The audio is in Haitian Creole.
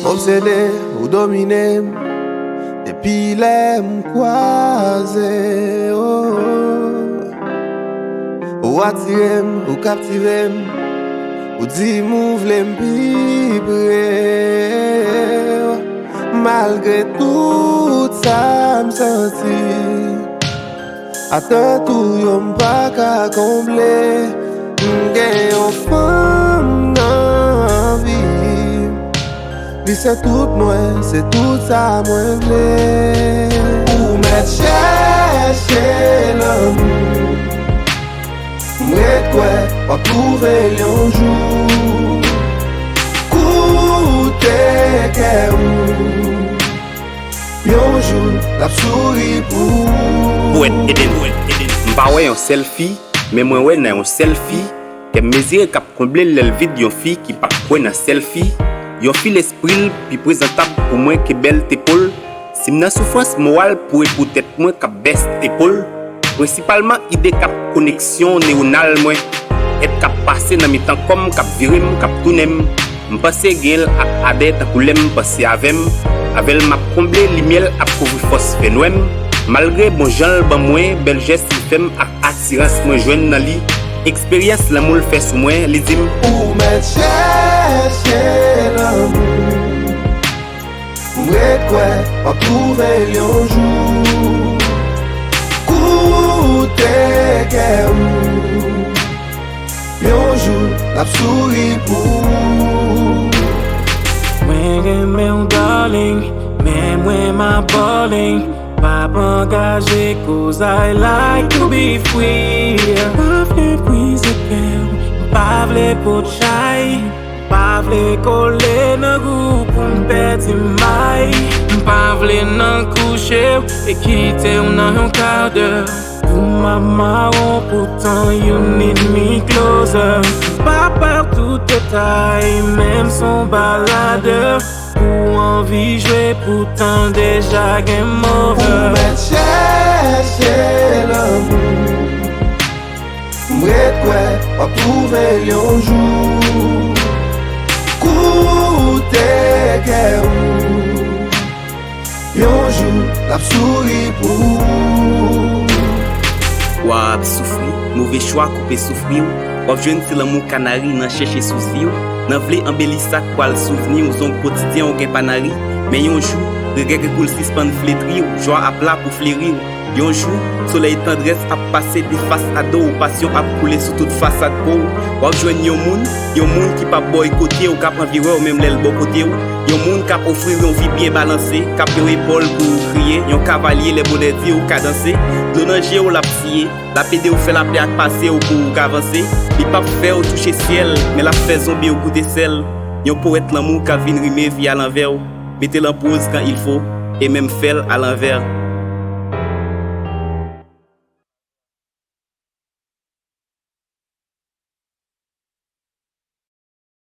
Obsédé ou dominé, depuis les m'croisé, ou attiré, ou captivé, ou dit m'ou vle m'pibre. Malgré tout ça m'senti, à tout yo m'pas qu'à combler. M'gen yon femme nan vie, li c'est tout moi, c'est tout ça moi vle. Ou m'a chercher l'amour, m'ret quoi, pas trouver yon jour. Coûter qu'est où, yon jour, la souris pour. Poète Eden, m'pa wè yon selfie, mais moi wè nan yon selfie. Ke mesire kap comble l'el vide yon fi qui pa kwen nan selfie. Yon fi l'esprit pi présentable pour moi que belle t'épaule. Si m'nan souffrance morale pour peut-être moi kap baisse t'épaule. Principalement idée kap connexion neuronale moi. Et kap passé dans mi temps comme kap virim kap tounem. M'passe gen ak ade ta koulem passe avem. Avec m'a comblé limiel ap couvrir force phénomène. Malgré bon genre ban moi bel geste femme ak attirance moi joine nan li. Expérience l'amour fait sous moi, les dim. Ou m'a chercher l'amour, m'ret quoi, pas trouver yon jour. Coûter qu'est où, yon jour, la souris pour. When get me darling, man when my balling. Pas engagé cause I like to be free. Pas vle prise pen, pas vle pot chay, pas vle coller nan groupe pour m'perdre mai. Pas vle nan coucher et quitter nan un quart d'heure. Pour ma marron pourtant you need me closer. Pas partout détail, même son baladeur. Pour envie jouer pourtant déjà game over. Ou m'a chercher l'amour, m'ret quoi, pas trouver yon jour. Coûter qu'est où, yon jour, la souris pour. Wap souffri, mauvais choix couper souffrir. Wap jeune c'est l'amour canari nan chercher souci. Nan vle embellir ça pour le souvenir ou son quotidien ou gen panari. Mais yon jour, regret que coule suspend flétrir, joie à plat pour fleurir. Yon jour, soleil tendresse a passé de face à dos, passion a coulé sur toute façade pour. Wap joine yon moun qui pa boycotter ou cap environ ou même l'aile bon côté ou. Yon moun cap offrir yon vie bien balancée, cap yon épaule pour crier, yon cavalier les bonnets di ou ka danser. L'onanger ou la psier, la pédé ou fait la plaie à passer ou pour avancer. Li pa fait ou toucher ciel, mais la fait zombie ou goûter sel. Yon poète l'amour ka vin rimer vie à l'envers. Mettez-le en pause quand il faut, et même faire à l'envers.